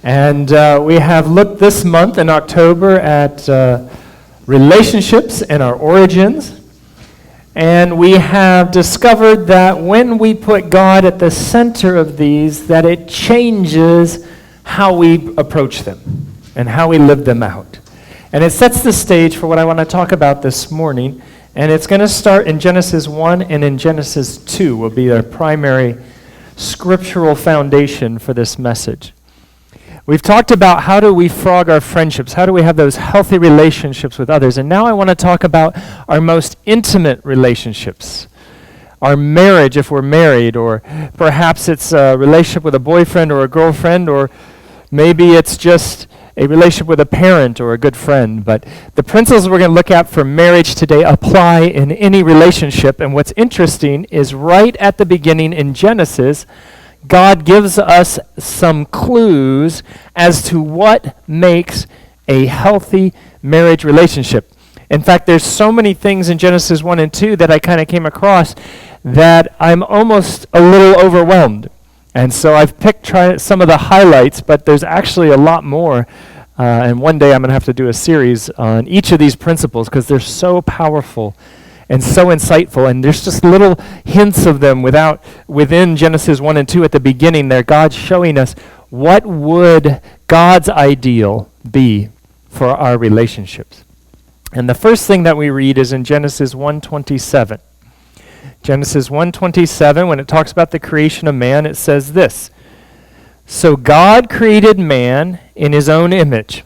And we have looked this month in October at relationships and our origins. And we have discovered that when we put God at the center of these, that it changes how we approach them and how we live them out. And it sets the stage for what I want to talk about this morning. And it's going to start in Genesis 1 and in Genesis 2 will be our primary scriptural foundation for this message. We've talked about how do we frog our friendships, how do we have those healthy relationships with others, and now I want to talk about our most intimate relationships, our marriage if we're married, or perhaps it's a relationship with a boyfriend or a girlfriend, or maybe it's just a relationship with a parent or a good friend. But the principles we're going to look at for marriage today apply in any relationship, and what's interesting is right at the beginning in Genesis, God gives us some clues as to what makes a healthy marriage relationship. In fact, there's so many things in Genesis 1 and 2 that I kind of came across that I'm almost a little overwhelmed. And so I've picked some of the highlights, but there's actually a lot more. And one day I'm going to have to do a series on each of these principles because they're so powerful and so insightful, and there's just little hints of them within Genesis 1 and 2 at the beginning there. God's showing us what would God's ideal be for our relationships. And the first thing that we read is in Genesis 1:27. Genesis 1:27, when it talks about the creation of man, it says this: "So God created man in his own image."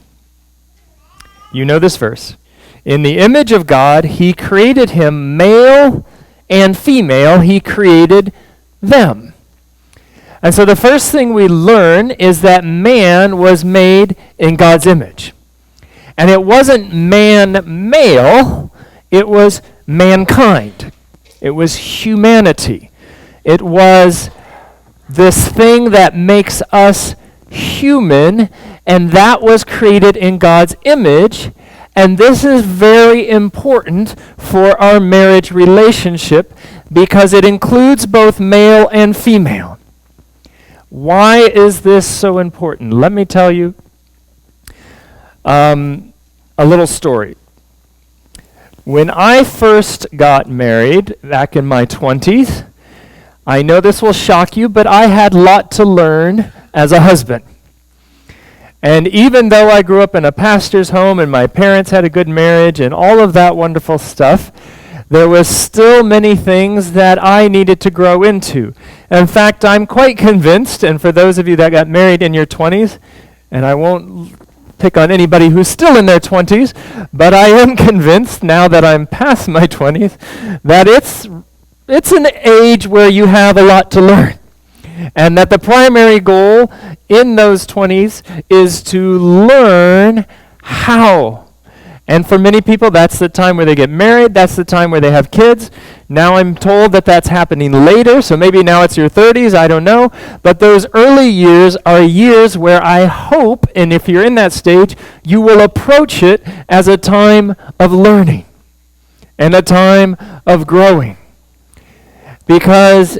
You know this verse. "In the image of God, he created him, male and female, he created them." And so the first thing we learn is that man was made in God's image. And it wasn't man male, it was mankind. It was humanity. It was this thing that makes us human, and that was created in God's image. And this is very important for our marriage relationship because it includes both male and female. Why is this so important? Let me tell you a little story. When I first got married back in my 20s, I know this will shock you, but I had a lot to learn as a husband. And even though I grew up in a pastor's home and my parents had a good marriage and all of that wonderful stuff, there was still many things that I needed to grow into. In fact, I'm quite convinced, and for those of you that got married in your 20s, and I won't pick on anybody who's still in their 20s, but I am convinced now that I'm past my 20s that it's an age where you have a lot to learn. And that the primary goal in those 20s is to learn how. And for many people, that's the time where they get married. That's the time where they have kids. Now I'm told that that's happening later, so maybe now it's your 30s, I don't know. But those early years are years where I hope, and if you're in that stage, you will approach it as a time of learning and a time of growing. Because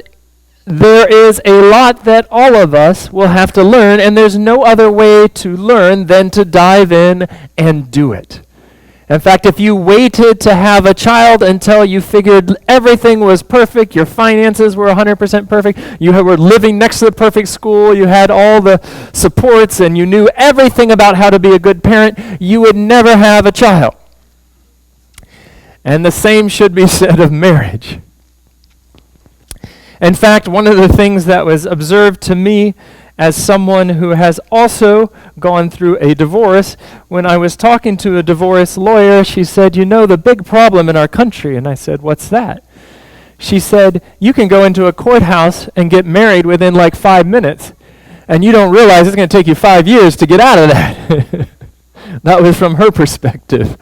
there is a lot that all of us will have to learn, and there's no other way to learn than to dive in and do it. In fact, if you waited to have a child until you figured everything was perfect, your finances were 100% perfect, you were living next to the perfect school, you had all the supports, and you knew everything about how to be a good parent, you would never have a child. And the same should be said of marriage. In fact, one of the things that was observed to me as someone who has also gone through a divorce, when I was talking to a divorce lawyer, she said, "You know the big problem in our country." And I said, "What's that?" She said, "You can go into a courthouse and get married within like 5 minutes. And you don't realize it's going to take you 5 years to get out of that. That was from her perspective.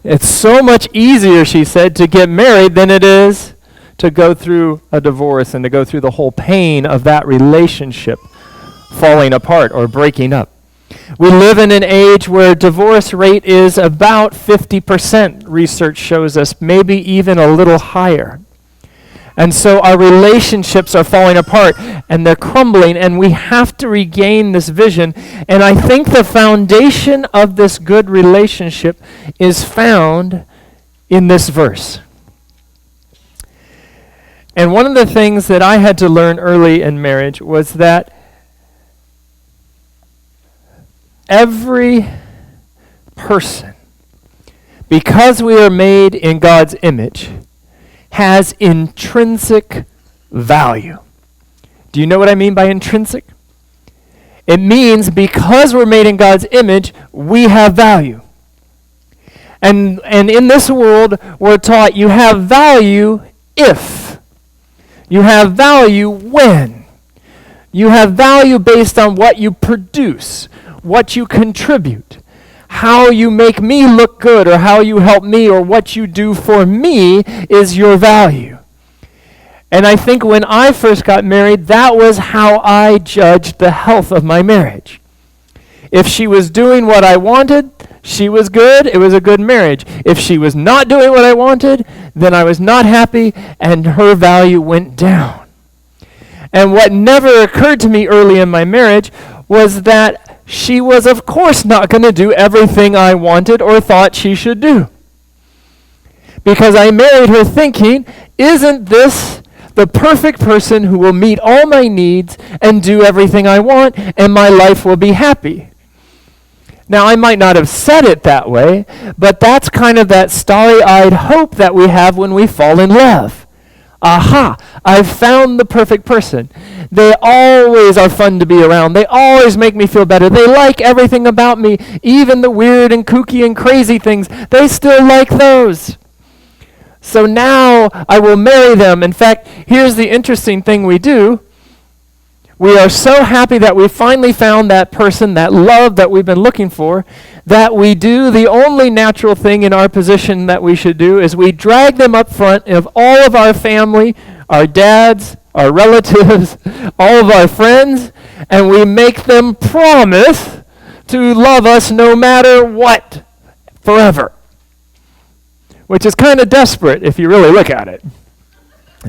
It's so much easier, she said, to get married than it is to go through a divorce and to go through the whole pain of that relationship falling apart or breaking up. We live in an age where divorce rate is about 50%, research shows us, maybe even a little higher. And so our relationships are falling apart and they're crumbling, and we have to regain this vision. And I think the foundation of this good relationship is found in this verse. And one of the things that I had to learn early in marriage was that every person, because we are made in God's image, has intrinsic value. Do you know what I mean by intrinsic? It means because we're made in God's image, we have value. And in this world, we're taught you have value if. You have value when. You have value based on what you produce, what you contribute, how you make me look good, or how you help me, or what you do for me is your value. And I think when I first got married, that was how I judged the health of my marriage. If she was doing what I wanted, she was good, it was a good marriage. If she was not doing what I wanted, then I was not happy, and her value went down. And what never occurred to me early in my marriage was that she was, of course, not going to do everything I wanted or thought she should do. Because I married her thinking, isn't this the perfect person who will meet all my needs and do everything I want, and my life will be happy? Now, I might not have said it that way, but that's kind of that starry-eyed hope that we have when we fall in love. Aha, I've found the perfect person. They always are fun to be around. They always make me feel better. They like everything about me, even the weird and kooky and crazy things. They still like those. So now I will marry them. In fact, here's the interesting thing we do. We are so happy that we finally found that person, that love that we've been looking for, that we do the only natural thing in our position that we should do is we drag them up front of all of our family, our dads, our relatives, all of our friends, and we make them promise to love us no matter what, forever. Which is kind of desperate if you really look at it.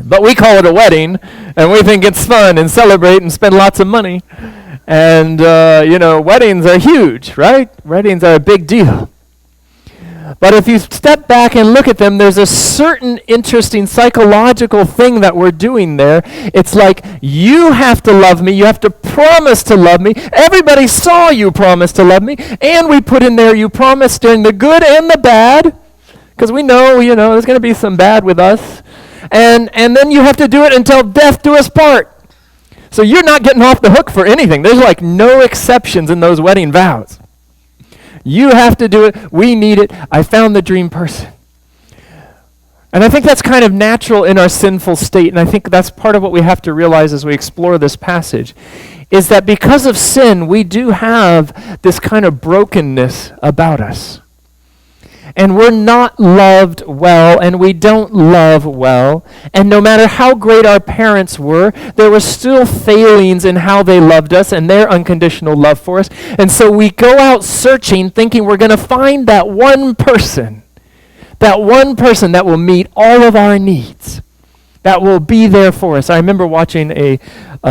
But we call it a wedding, and we think it's fun and celebrate and spend lots of money. And, weddings are huge, right? Weddings are a big deal. But if you step back and look at them, there's a certain interesting psychological thing that we're doing there. It's like, you have to love me. You have to promise to love me. Everybody saw you promise to love me. And we put in there, you promised during the good and the bad. Because we know, there's going to be some bad with us. And then you have to do it until death do us part. So you're not getting off the hook for anything. There's like no exceptions in those wedding vows. You have to do it. We need it. I found the dream person. And I think that's kind of natural in our sinful state. And I think that's part of what we have to realize as we explore this passage, is that because of sin, we do have this kind of brokenness about us. And we're not loved well, and we don't love well. And no matter how great our parents were, there were still failings in how they loved us and their unconditional love for us. And so we go out searching, thinking we're going to find that one person that will meet all of our needs, that will be there for us. I remember watching a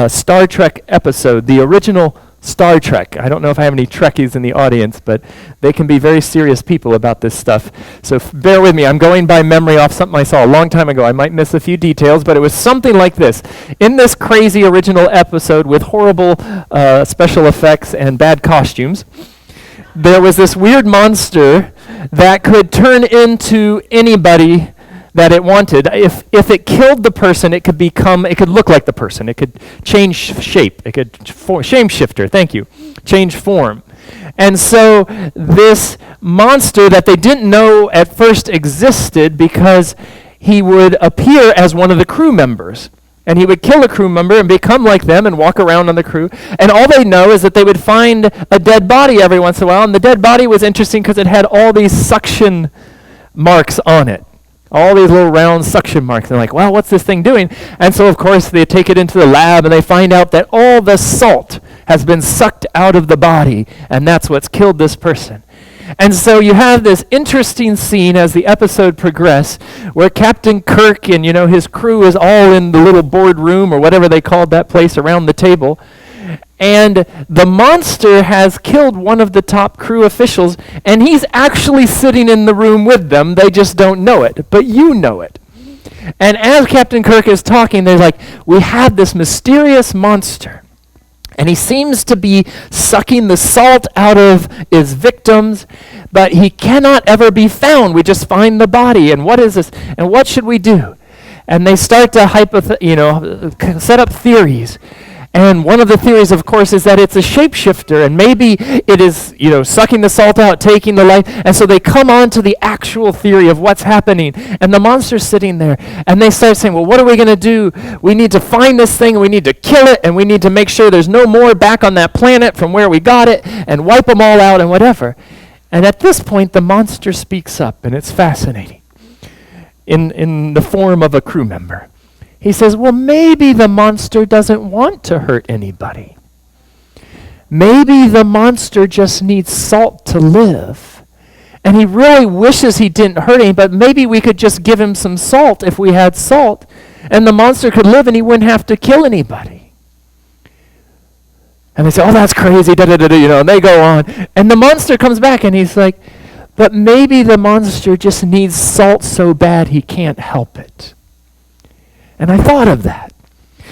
Star Trek episode, the original Star Trek. I don't know if I have any Trekkies in the audience, but they can be very serious people about this stuff. So bear with me. I'm going by memory off something I saw a long time ago. I might miss a few details, but it was something like this. In this crazy original episode with horrible special effects and bad costumes, there was this weird monster that could turn into anybody that it wanted. If it killed the person, it could look like the person. It could change shape. It could shapeshifter, thank you, change form. And so this monster that they didn't know at first existed because he would appear as one of the crew members. And he would kill a crew member and become like them and walk around on the crew. And all they know is that they would find a dead body every once in a while. And the dead body was interesting because it had all these suction marks on it. All these little round suction marks. They're like, well, what's this thing doing? And so, of course, they take it into the lab and they find out that all the salt has been sucked out of the body. And that's what's killed this person. And so you have this interesting scene as the episode progresses where Captain Kirk and, his crew is all in the little boardroom or whatever they called that place around the table. And the monster has killed one of the top crew officials, and he's actually sitting in the room with them. They just don't know it, but you know it. And as Captain Kirk is talking, they're like, we have this mysterious monster. And he seems to be sucking the salt out of his victims, but he cannot ever be found. We just find the body, and what is this? And what should we do? And they start to set up theories. And one of the theories, of course, is that it's a shapeshifter, and maybe it is, sucking the salt out, taking the life. And so they come on to the actual theory of what's happening. And the monster's sitting there, and they start saying, well, what are we going to do? We need to find this thing, and we need to kill it, and we need to make sure there's no more back on that planet from where we got it, and wipe them all out and whatever. And at this point, the monster speaks up, and it's fascinating, in the form of a crew member. He says, well, maybe the monster doesn't want to hurt anybody. Maybe the monster just needs salt to live. And he really wishes he didn't hurt any, but maybe we could just give him some salt if we had salt, and the monster could live and he wouldn't have to kill anybody. And they say, oh, that's crazy, and they go on. And the monster comes back and he's like, but maybe the monster just needs salt so bad he can't help it. And I thought of that.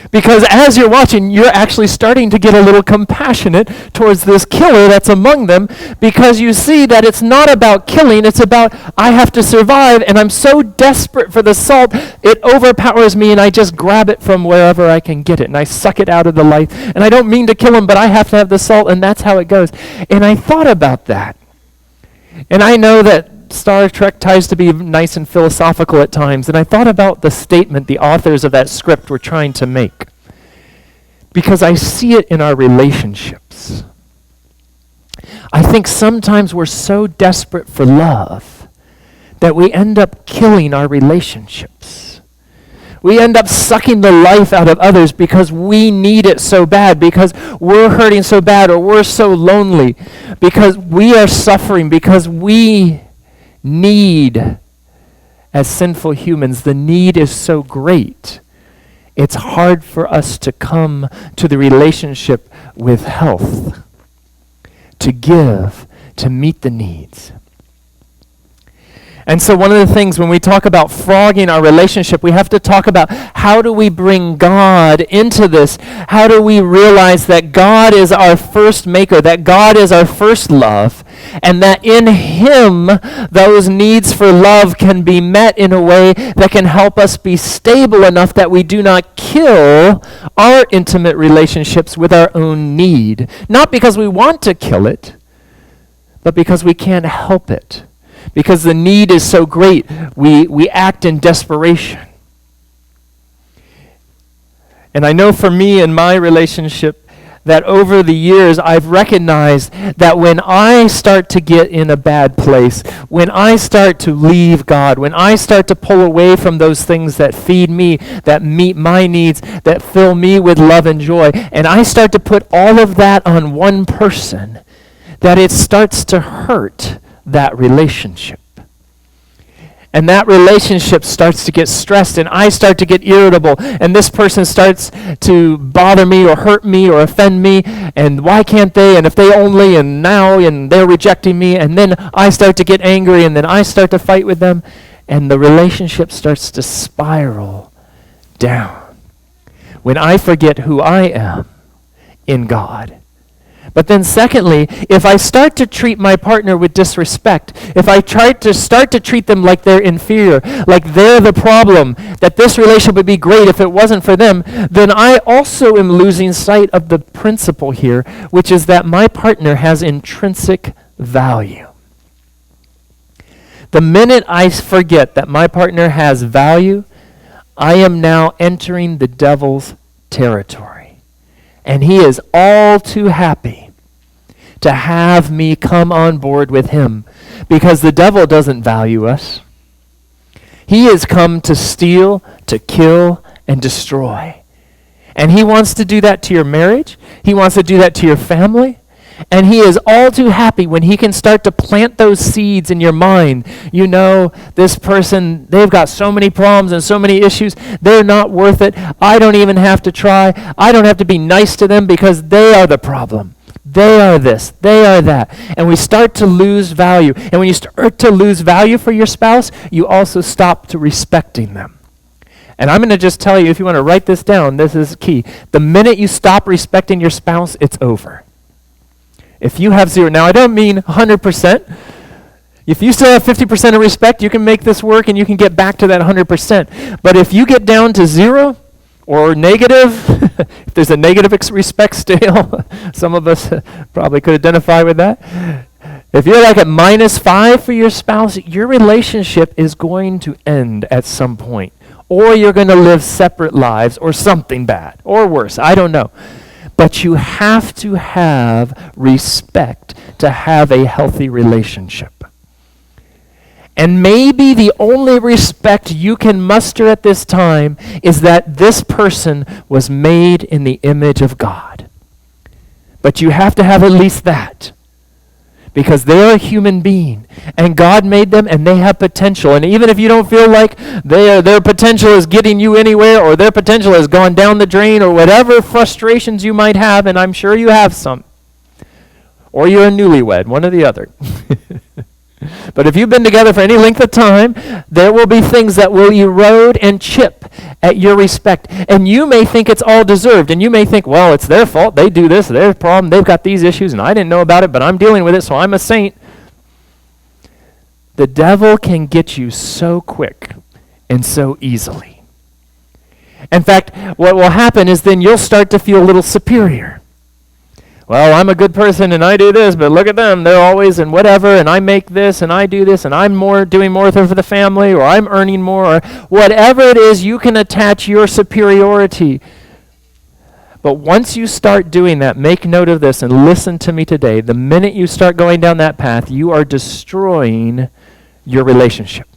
Because as you're watching, you're actually starting to get a little compassionate towards this killer that's among them, because you see that it's not about killing, it's about, I have to survive, and I'm so desperate for the salt, it overpowers me, and I just grab it from wherever I can get it, and I suck it out of the life. And I don't mean to kill him, but I have to have the salt, and that's how it goes. And I thought about that. And I know that Star Trek tries to be nice and philosophical at times, and I thought about the statement the authors of that script were trying to make, because I see it in our relationships. I think sometimes we're so desperate for love that we end up killing our relationships. We end up sucking the life out of others because we need it so bad, because we're hurting so bad, or we're so lonely, because we are suffering, because we need, as sinful humans, the need is so great. It's hard for us to come to the relationship with health, to give, to meet the needs. And so one of the things when we talk about frogging our relationship, we have to talk about how do we bring God into this? How do we realize that God is our first maker, that God is our first love, and that in Him those needs for love can be met in a way that can help us be stable enough that we do not kill our intimate relationships with our own need. Not because we want to kill it, but because we can't help it. Because the need is so great, we act in desperation. And I know for me in my relationship that over the years I've recognized that when I start to get in a bad place, when I start to leave God, when I start to pull away from those things that feed me, that meet my needs, that fill me with love and joy, and I start to put all of that on one person, that it starts to hurt that relationship. And that relationship starts to get stressed, and I start to get irritable, and this person starts to bother me or hurt me or offend me, and why can't they, and if they only, and now, and they're rejecting me, and then I start to get angry, and then I start to fight with them, and the relationship starts to spiral down when I forget who I am in God. But then secondly, if I start to treat my partner with disrespect, if I start to treat them like they're inferior, like they're the problem, that this relationship would be great if it wasn't for them, then I also am losing sight of the principle here, which is that my partner has intrinsic value. The minute I forget that my partner has value, I am now entering the devil's territory. And he is all too happy to have me come on board with him, because the devil doesn't value us. He has come to steal, to kill, and destroy. And he wants to do that to your marriage. He wants to do that to your family. And he is all too happy when he can start to plant those seeds in your mind. You know, this person, they've got so many problems and so many issues. They're not worth it. I don't even have to try. I don't have to be nice to them because they are the problem. They are this, they are that. And we start to lose value. And when you start to lose value for your spouse, you also stop to respecting them. And I'm going to just tell you, if you want to write this down, this is key. The minute you stop respecting your spouse, it's over. If you have zero, now I don't mean 100%. If you still have 50% of respect, you can make this work and you can get back to that 100%. But if you get down to zero, or negative, if there's a negative respect scale, some of us probably could identify with that. If you're like at -5 for your spouse, your relationship is going to end at some point. Or you're going to live separate lives, or something bad, or worse, I don't know. But you have to have respect to have a healthy relationship. And maybe the only respect you can muster at this time is that this person was made in the image of God. But you have to have at least that. Because they're a human being. And God made them and they have potential. And even if you don't feel like their potential is getting you anywhere, or their potential has gone down the drain, or whatever frustrations you might have, and I'm sure you have some. Or you're a newlywed, one or the other. But if you've been together for any length of time, there will be things that will erode and chip at your respect. And you may think it's all deserved. And you may think, well, it's their fault. They do this. Their problem. They've got these issues, and I didn't know about it, but I'm dealing with it, so I'm a saint. The devil can get you so quick and so easily. In fact, what will happen is then you'll start to feel a little superior. Well, I'm a good person and I do this, but look at them. They're always in whatever, and I make this and I do this, and I'm doing more for the family, or I'm earning more, or whatever it is, you can attach your superiority. But once you start doing that, make note of this and listen to me today. The minute you start going down that path, you are destroying your relationship.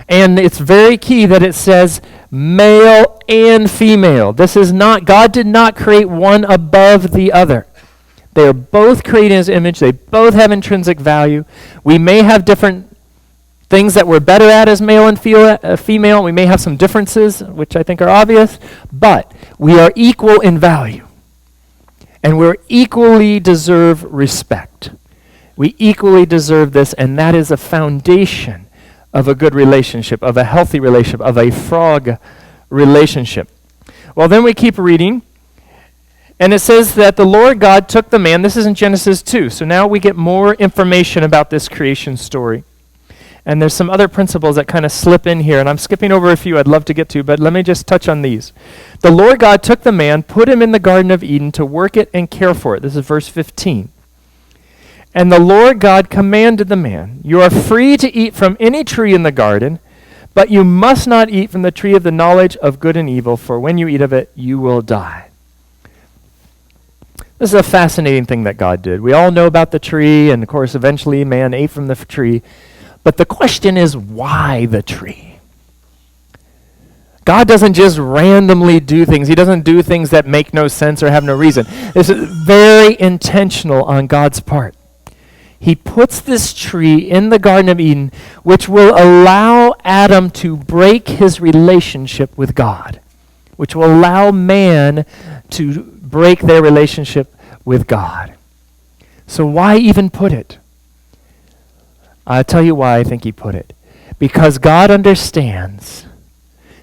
And it's very key that it says male and female. This is not, God did not create one above the other. They are both created in his image. They both have intrinsic value. We may have different things that we're better at as male and female. We may have some differences, which I think are obvious, but we are equal in value. And we equally deserve respect. We equally deserve this, and that is a foundation of a good relationship, of a healthy relationship, of a F.R.O.G relationship. Well, then we keep reading, and it says that the Lord God took the man. This is in Genesis 2. So now we get more information about this creation story. And there's some other principles that kind of slip in here, and I'm skipping over a few I'd love to get to, but let me just touch on these. The Lord God took the man, put him in the Garden of Eden to work it and care for it. This is verse 15. And the Lord God commanded the man, you are free to eat from any tree in the garden, but you must not eat from the tree of the knowledge of good and evil, for when you eat of it, you will die. This is a fascinating thing that God did. We all know about the tree, and of course, eventually man ate from the tree. But the question is, why the tree? God doesn't just randomly do things. He doesn't do things that make no sense or have no reason. This is very intentional on God's part. He puts this tree in the Garden of Eden, which will allow Adam to break his relationship with God, which will allow man to break their relationship with God. So why even put it? I'll tell you why I think he put it. Because God understands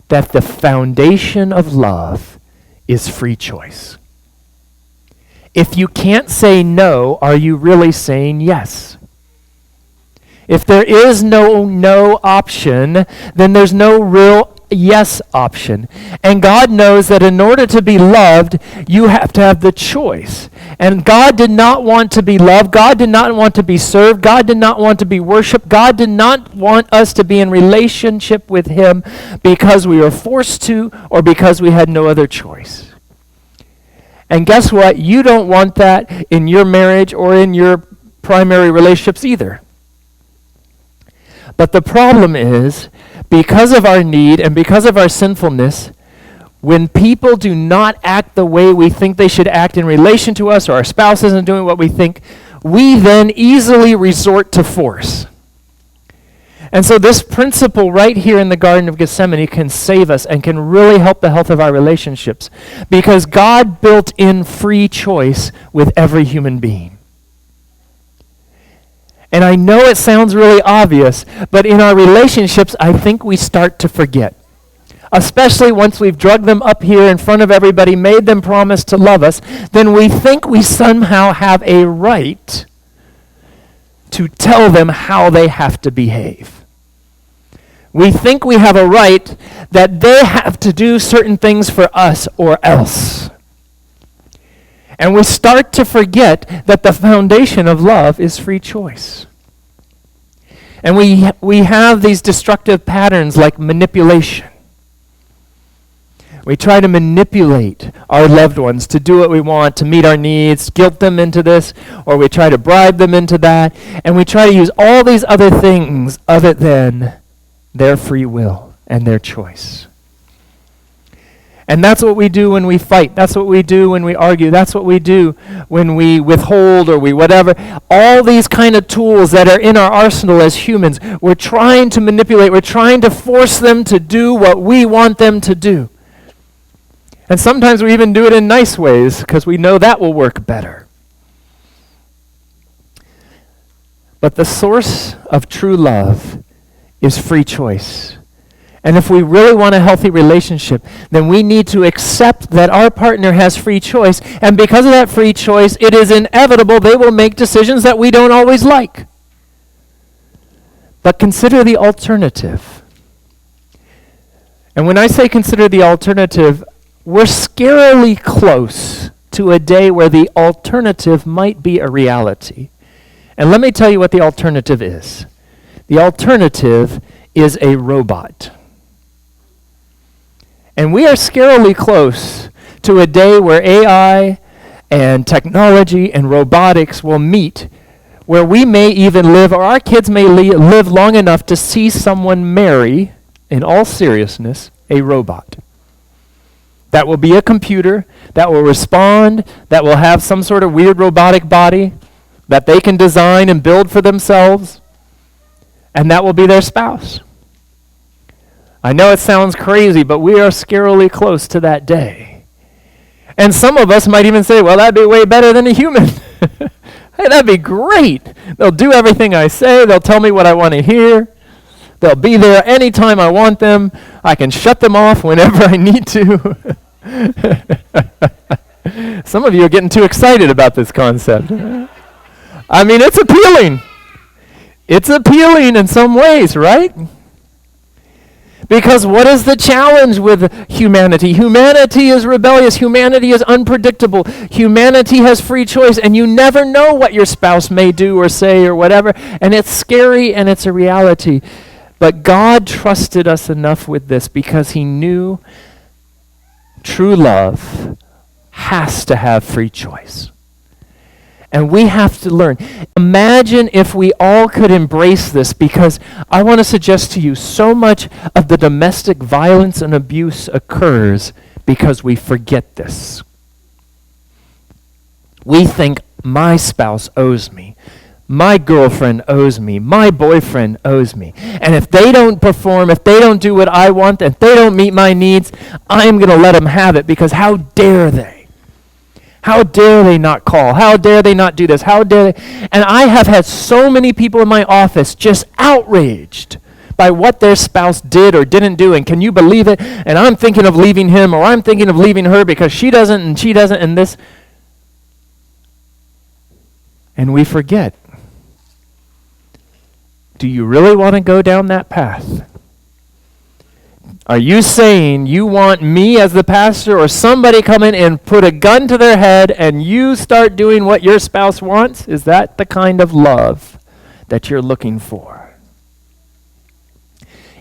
that the foundation of love is free choice. If you can't say no, are you really saying yes? If there is no option, then there's no real yes option. And God knows that in order to be loved, you have to have the choice. And God did not want to be loved. God did not want to be served. God did not want to be worshiped. God did not want us to be in relationship with him because we were forced to or because we had no other choice. And guess what? You don't want that in your marriage or in your primary relationships either. But the problem is, because of our need and because of our sinfulness, when people do not act the way we think they should act in relation to us, or our spouse isn't doing what we think, we then easily resort to force. And so this principle right here in the Garden of Gethsemane can save us and can really help the health of our relationships, because God built in free choice with every human being. And I know it sounds really obvious, but in our relationships, I think we start to forget. Especially once we've drugged them up here in front of everybody, made them promise to love us, then we think we somehow have a right to tell them how they have to behave. We think we have a right that they have to do certain things for us or else. And we start to forget that the foundation of love is free choice. And we have these destructive patterns like manipulation. We try to manipulate our loved ones to do what we want, to meet our needs, guilt them into this, or we try to bribe them into that, and we try to use all these other things other than their free will and their choice. And that's what we do when we fight. That's what we do when we argue. That's what we do when we withhold or we whatever. All these kind of tools that are in our arsenal as humans, we're trying to manipulate. We're trying to force them to do what we want them to do. And sometimes we even do it in nice ways because we know that will work better. But the source of true love is free choice. And if we really want a healthy relationship, then we need to accept that our partner has free choice. And because of that free choice, it is inevitable they will make decisions that we don't always like. But consider the alternative. And when I say consider the alternative, we're scarily close to a day where the alternative might be a reality. And let me tell you what the alternative is. The alternative is a robot. And we are scarily close to a day where AI and technology and robotics will meet, where we may even live, or our kids may live long enough to see someone marry, in all seriousness, a robot. That will be a computer, that will respond, that will have some sort of weird robotic body that they can design and build for themselves, and that will be their spouse. I know it sounds crazy, but we are scarily close to that day. And some of us might even say, well, that'd be way better than a human. Hey, that'd be great. They'll do everything I say. They'll tell me what I want to hear. They'll be there anytime I want them. I can shut them off whenever I need to. Some of you are getting too excited about this concept. I mean, it's appealing. It's appealing in some ways, right? Because what is the challenge with humanity? Humanity is rebellious. Humanity is unpredictable. Humanity has free choice, and you never know what your spouse may do or say or whatever, and it's scary and it's a reality. But God trusted us enough with this because he knew true love has to have free choice. And we have to learn. Imagine if we all could embrace this, because I want to suggest to you so much of the domestic violence and abuse occurs because we forget this. We think my spouse owes me. My girlfriend owes me. My boyfriend owes me. And if they don't perform, if they don't do what I want, if they don't meet my needs, I'm going to let them have it, because how dare they? How dare they not call? How dare they not do this? How dare they? And I have had so many people in my office just outraged by what their spouse did or didn't do. And can you believe it? And I'm thinking of leaving him, or I'm thinking of leaving her because she doesn't and she doesn't and this. And we forget. Do you really want to go down that path? Are you saying you want me as the pastor or somebody come in and put a gun to their head and you start doing what your spouse wants? Is that the kind of love that you're looking for?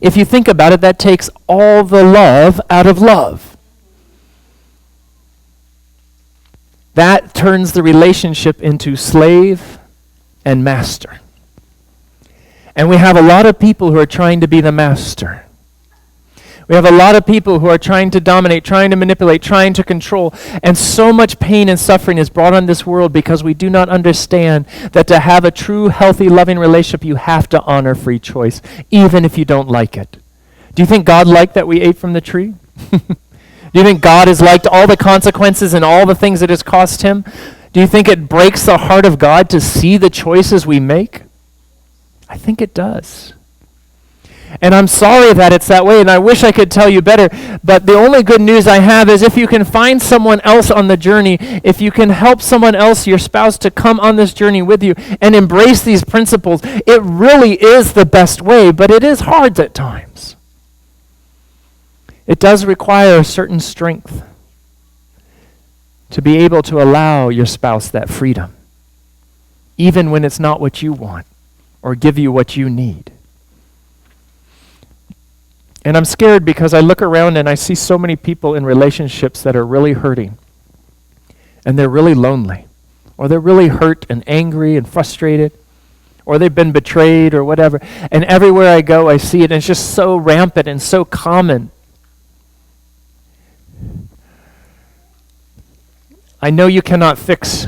If you think about it, that takes all the love out of love. That turns the relationship into slave and master. And we have a lot of people who are trying to be the master. We have a lot of people who are trying to dominate, trying to manipulate, trying to control. And so much pain and suffering is brought on this world because we do not understand that to have a true, healthy, loving relationship, you have to honor free choice, even if you don't like it. Do you think God liked that we ate from the tree? Do you think God has liked all the consequences and all the things it has cost him? Do you think it breaks the heart of God to see the choices we make? I think it does. And I'm sorry that it's that way, and I wish I could tell you better, but the only good news I have is if you can find someone else on the journey, if you can help someone else, your spouse, to come on this journey with you and embrace these principles, it really is the best way, but it is hard at times. It does require a certain strength to be able to allow your spouse that freedom, even when it's not what you want or give you what you need. And I'm scared because I look around and I see so many people in relationships that are really hurting. And they're really lonely. Or they're really hurt and angry and frustrated. Or they've been betrayed or whatever. And everywhere I go, I see it. And it's just so rampant and so common. I know you cannot fix.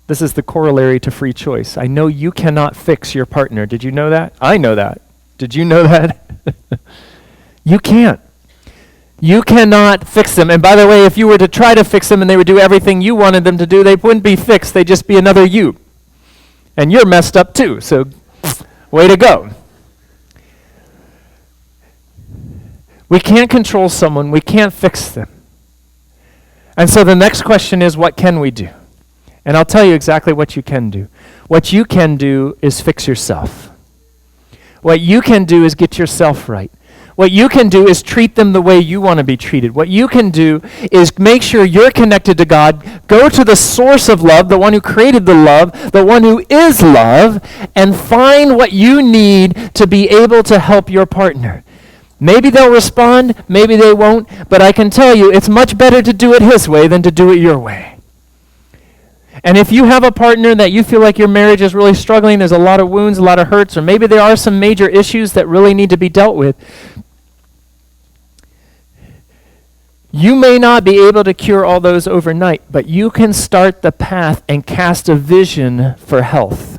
This is the corollary to free choice. I know you cannot fix your partner. Did you know that? I know that. Did you know that? You can't. You cannot fix them. And by the way, if you were to try to fix them and they would do everything you wanted them to do, they wouldn't be fixed. They'd just be another you. And you're messed up too, so way to go. We can't control someone. We can't fix them. And so the next question is, what can we do? And I'll tell you exactly what you can do. What you can do is fix yourself. What you can do is get yourself right. What you can do is treat them the way you want to be treated. What you can do is make sure you're connected to God. Go to the source of love, the one who created the love, the one who is love, and find what you need to be able to help your partner. Maybe they'll respond, maybe they won't, but I can tell you it's much better to do it his way than to do it your way. And if you have a partner that you feel like your marriage is really struggling, there's a lot of wounds, a lot of hurts, or maybe there are some major issues that really need to be dealt with, you may not be able to cure all those overnight, but you can start the path and cast a vision for health.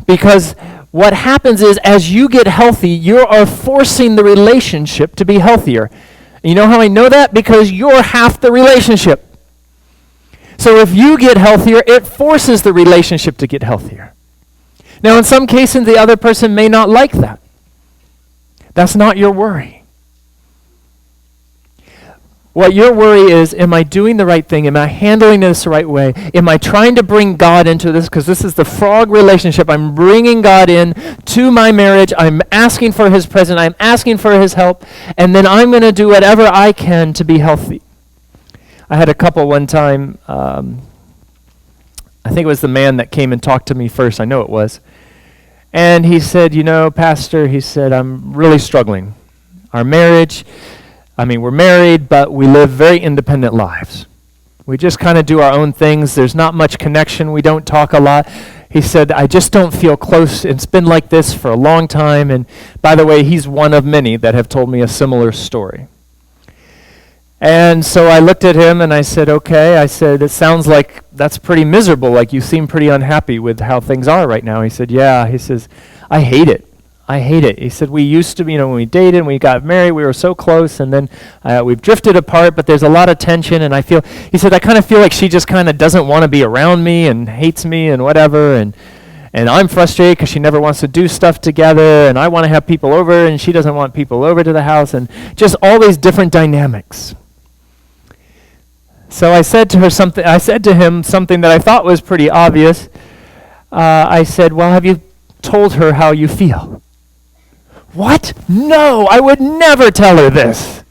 Because what happens is, as you get healthy, you are forcing the relationship to be healthier. And you know how I know that? Because you're half the relationship. So if you get healthier, it forces the relationship to get healthier. Now, in some cases, the other person may not like that. That's not your worry. What your worry is, am I doing the right thing? Am I handling this the right way? Am I trying to bring God into this? Because this is the F.R.O.G relationship. I'm bringing God in to my marriage. I'm asking for his presence. I'm asking for his help. And then I'm going to do whatever I can to be healthy. I had a couple one time, I think it was the man that came and talked to me first, I know it was. And he said, you know, Pastor, he said, I'm really struggling. Our marriage, we're married, but we live very independent lives. We just kind of do our own things. There's not much connection. We don't talk a lot. He said, I just don't feel close. It's been like this for a long time. And by the way, he's one of many that have told me a similar story. And so I looked at him and I said, okay. I said, it sounds like that's pretty miserable. Like you seem pretty unhappy with how things are right now. He said, yeah. He says, I hate it. I hate it. He said, we used to, when we dated and we got married, we were so close, and then we've drifted apart, but there's a lot of tension, and he said, I kind of feel like she just kind of doesn't want to be around me and hates me and whatever, and I'm frustrated because she never wants to do stuff together, and I want to have people over, and she doesn't want people over to the house, and just all these different dynamics. So I said to him something that I thought was pretty obvious. I said, well, have you told her how you feel? What? No, I would never tell her this.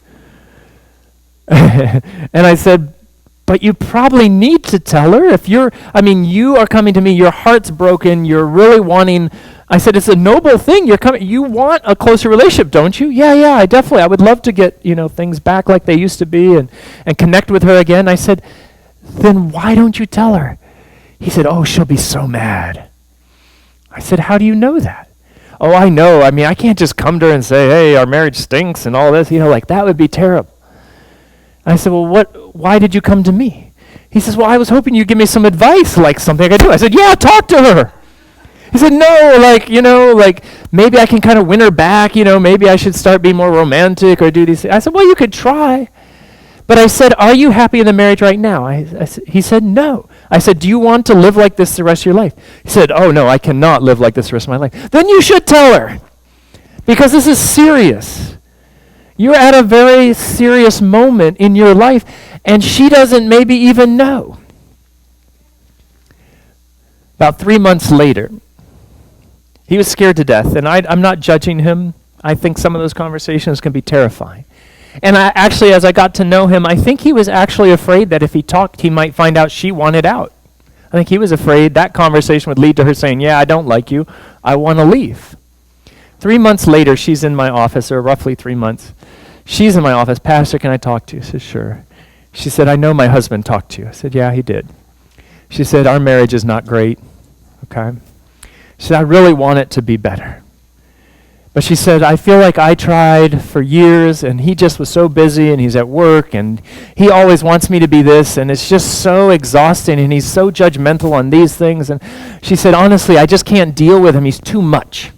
And I said, but you probably need to tell her. You are coming to me, your heart's broken, you're really wanting, I said, it's a noble thing. You want a closer relationship, don't you? Yeah, I would love to get, things back like they used to be and connect with her again. I said, then why don't you tell her? He said, oh, she'll be so mad. I said, how do you know that? Oh, I know. I can't just come to her and say, hey, our marriage stinks and all this, that would be terrible. I said, well, why did you come to me? He says, well, I was hoping you'd give me some advice, like something I could do. I said, yeah, talk to her. He said, no, maybe I can kind of win her back, maybe I should start being more romantic or do these things. I said, well, you could try. But I said, are you happy in the marriage right now? He said, no. I said, do you want to live like this the rest of your life? He said, oh, no, I cannot live like this the rest of my life. Then you should tell her, because this is serious. You're at a very serious moment in your life, and she doesn't maybe even know. About 3 months later, he was scared to death, and I'm not judging him. I think some of those conversations can be terrifying. And as I got to know him, I think he was actually afraid that if he talked, he might find out she wanted out. I think he was afraid that conversation would lead to her saying, yeah, I don't like you. I want to leave. 3 months later, she's in my office, or roughly 3 months. She's in my office. Pastor, can I talk to you? I said, sure. She said, I know my husband talked to you. I said, yeah, he did. She said, our marriage is not great. Okay. She said, I really want it to be better. But she said, I feel like I tried for years, and he just was so busy, and he's at work, and he always wants me to be this, and it's just so exhausting, and he's so judgmental on these things. And she said, honestly, I just can't deal with him. He's too much.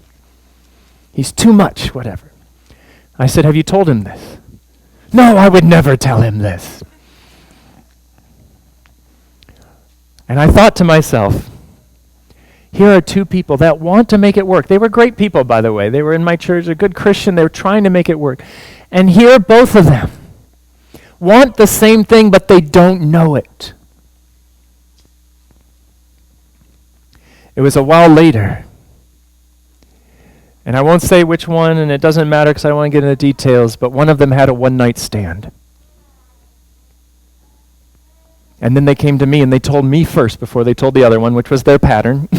He's too much, whatever. I said, have you told him this? No, I would never tell him this. And I thought to myself, here are two people that want to make it work. They were great people, by the way. They were in my church, a good Christian. They were trying to make it work. And here, both of them want the same thing, but they don't know it. It was a while later. And I won't say which one, and it doesn't matter because I don't want to get into details, but one of them had a one-night stand. And then they came to me and they told me first before they told the other one, which was their pattern.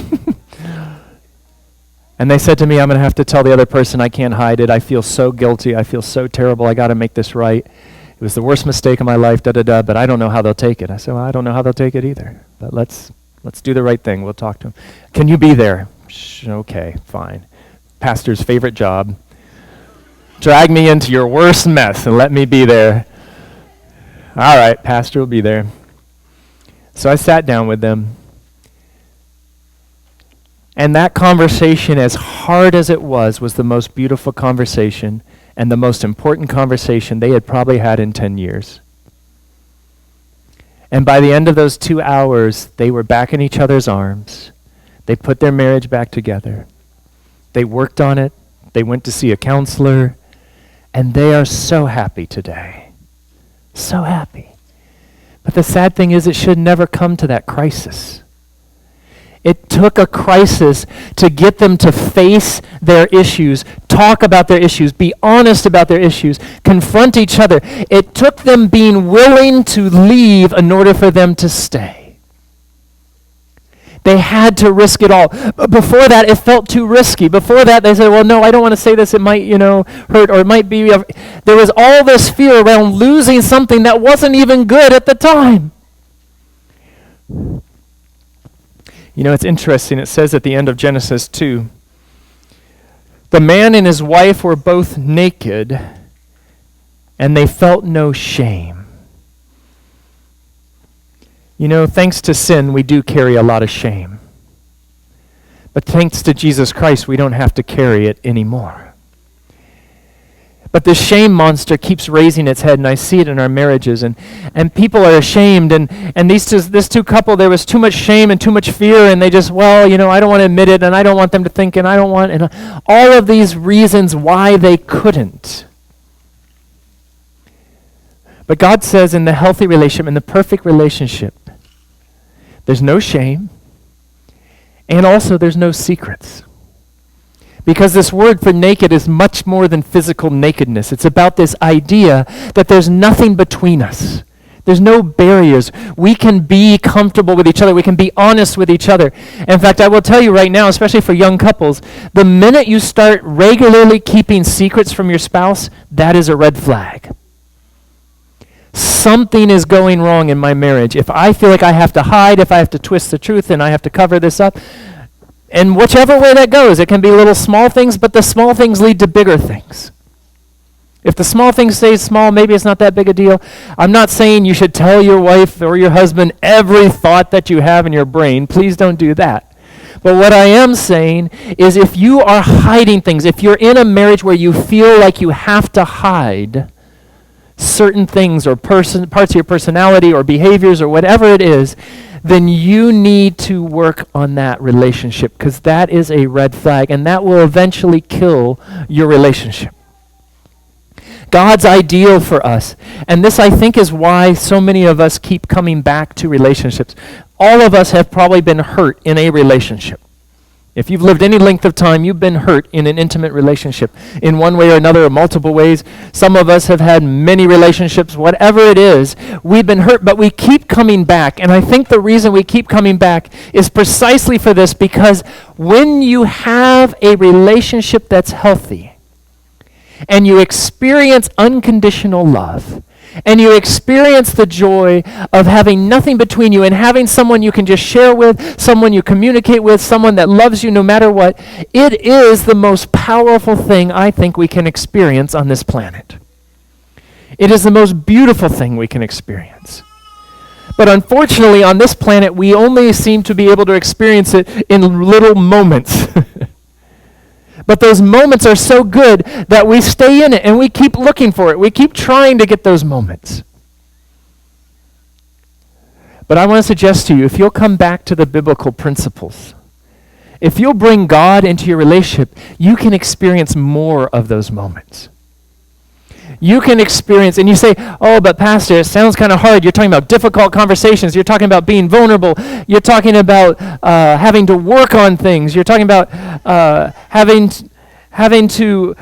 And they said to me, I'm going to have to tell the other person, I can't hide it. I feel so guilty. I feel so terrible. I got to make this right. It was the worst mistake of my life, but I don't know how they'll take it. I said, well, I don't know how they'll take it either. But let's do the right thing. We'll talk to them. Can you be there? Okay, fine. Pastor's favorite job. Drag me into your worst mess and let me be there. All right, pastor will be there. So I sat down with them. And that conversation, as hard as it was the most beautiful conversation and the most important conversation they had probably had in 10 years. And by the end of those 2 hours, they were back in each other's arms. They put their marriage back together. They worked on it. They went to see a counselor. And they are so happy today. So happy. But the sad thing is, it should never come to that crisis. It took a crisis to get them to face their issues, talk about their issues, be honest about their issues, confront each other. It took them being willing to leave in order for them to stay. They had to risk it all. But before that, it felt too risky. Before that, they said, well, no, I don't want to say this. It might, hurt, or it might be. There was all this fear around losing something that wasn't even good at the time. It's interesting. It says at the end of Genesis 2, the man and his wife were both naked, and they felt no shame. Thanks to sin, we do carry a lot of shame. But thanks to Jesus Christ, we don't have to carry it anymore. But the shame monster keeps raising its head, and I see it in our marriages, and people are ashamed, and this two couple, there was too much shame and too much fear, and they just, I don't want to admit it, and I don't want them to think, and all of these reasons why they couldn't. But God says in the healthy relationship, in the perfect relationship, there's no shame, and also there's no secrets. Because this word for naked is much more than physical nakedness. It's about this idea that there's nothing between us. There's no barriers. We can be comfortable with each other. We can be honest with each other. In fact, I will tell you right now, especially for young couples, the minute you start regularly keeping secrets from your spouse, that is a red flag. Something is going wrong in my marriage. If I feel like I have to hide, if I have to twist the truth and I have to cover this up, and whichever way that goes, it can be little small things, but the small things lead to bigger things. If the small thing stays small, maybe it's not that big a deal. I'm not saying you should tell your wife or your husband every thought that you have in your brain. Please don't do that. But what I am saying is if you are hiding things, if you're in a marriage where you feel like you have to hide certain things or parts of your personality or behaviors or whatever it is, then you need to work on that relationship, because that is a red flag, and that will eventually kill your relationship. God's ideal for us, and this I think is why so many of us keep coming back to relationships. All of us have probably been hurt in a relationship. If you've lived any length of time, you've been hurt in an intimate relationship in one way or another or multiple ways. Some of us have had many relationships. Whatever it is, we've been hurt, but we keep coming back. And I think the reason we keep coming back is precisely for this, because when you have a relationship that's healthy and you experience unconditional love, and you experience the joy of having nothing between you and having someone you can just share with, someone you communicate with, someone that loves you no matter what, it is the most powerful thing I think we can experience on this planet. It is the most beautiful thing we can experience. But unfortunately, on this planet, we only seem to be able to experience it in little moments. But those moments are so good that we stay in it and we keep looking for it. We keep trying to get those moments. But I want to suggest to you, if you'll come back to the biblical principles, if you'll bring God into your relationship, you can experience more of those moments. You can experience, and you say, oh, but Pastor, it sounds kind of hard. You're talking about difficult conversations. You're talking about being vulnerable. You're talking about having to work on things. You're talking about having to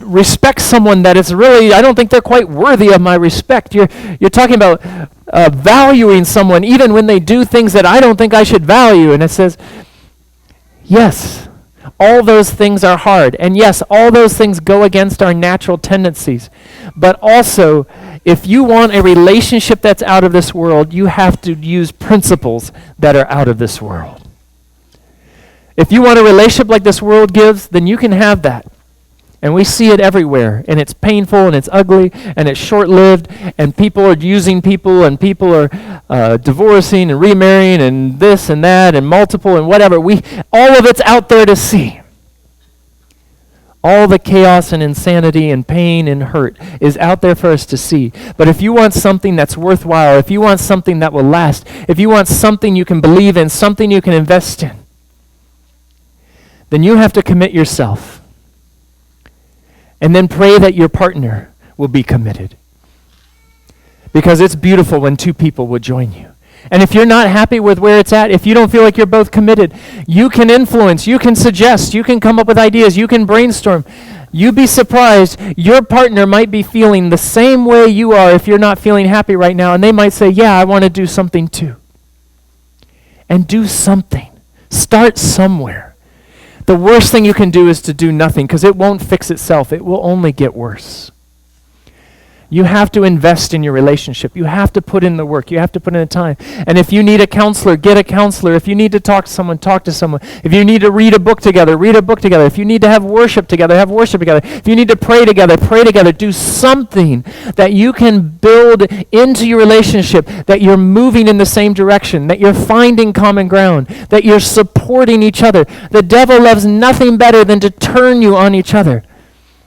respect someone that is really, I don't think they're quite worthy of my respect. You're talking about valuing someone even when they do things that I don't think I should value. And it says, yes, all those things are hard. And yes, all those things go against our natural tendencies. But also, if you want a relationship that's out of this world, you have to use principles that are out of this world. If you want a relationship like this world gives, then you can have that. And we see it everywhere. And it's painful, and it's ugly, and it's short-lived, and people are using people, and people are divorcing and remarrying, and this and that, and multiple, and whatever. All of it's out there to see. All the chaos and insanity and pain and hurt is out there for us to see. But if you want something that's worthwhile, if you want something that will last, if you want something you can believe in, something you can invest in, then you have to commit yourself. And then pray that your partner will be committed. Because it's beautiful when two people will join you. And if you're not happy with where it's at, if you don't feel like you're both committed, you can influence, you can suggest, you can come up with ideas, you can brainstorm. You'd be surprised, your partner might be feeling the same way you are if you're not feeling happy right now, and they might say, yeah, I want to do something too. And do something. Start somewhere. The worst thing you can do is to do nothing, because it won't fix itself. It will only get worse. You have to invest in your relationship. You have to put in the work. You have to put in the time. And if you need a counselor, get a counselor. If you need to talk to someone, talk to someone. If you need to read a book together, read a book together. If you need to have worship together, have worship together. If you need to pray together, pray together. Do something that you can build into your relationship, that you're moving in the same direction, that you're finding common ground, that you're supporting each other. The devil loves nothing better than to turn you on each other.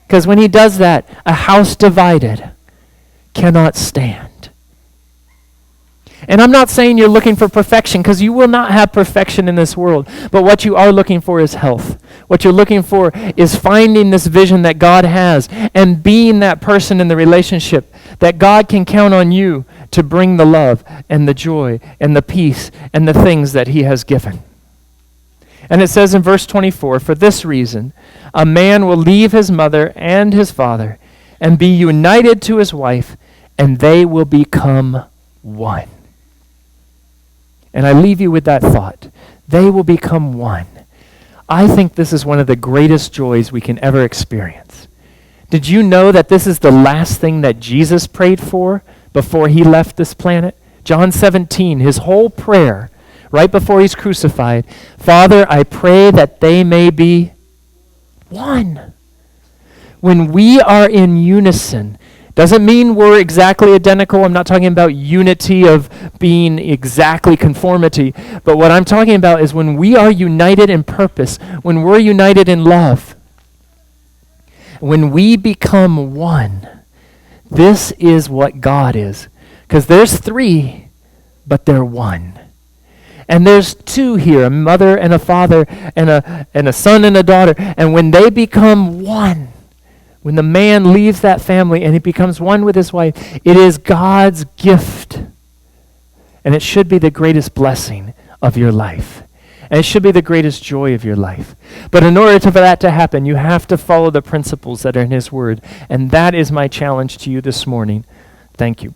Because when he does that, a house divided cannot stand. And I'm not saying you're looking for perfection, because you will not have perfection in this world. But what you are looking for is health. What you're looking for is finding this vision that God has and being that person in the relationship that God can count on you to bring the love and the joy and the peace and the things that he has given. And it says in verse 24, "For this reason, a man will leave his mother and his father and be united to his wife, and they will become one." And I leave you with that thought. They will become one. I think this is one of the greatest joys we can ever experience. Did you know that this is the last thing that Jesus prayed for before he left this planet? John 17, his whole prayer, right before he's crucified, "Father, I pray that they may be one." When we are in unison, doesn't mean we're exactly identical. I'm not talking about unity of being exactly conformity. But what I'm talking about is when we are united in purpose, when we're united in love, when we become one, this is what God is. Because there's three, but they're one. And there's two here, a mother and a father and a son and a daughter. And when they become one, when the man leaves that family and he becomes one with his wife, it is God's gift. And it should be the greatest blessing of your life. And it should be the greatest joy of your life. But in order for that to happen, you have to follow the principles that are in his word. And that is my challenge to you this morning. Thank you.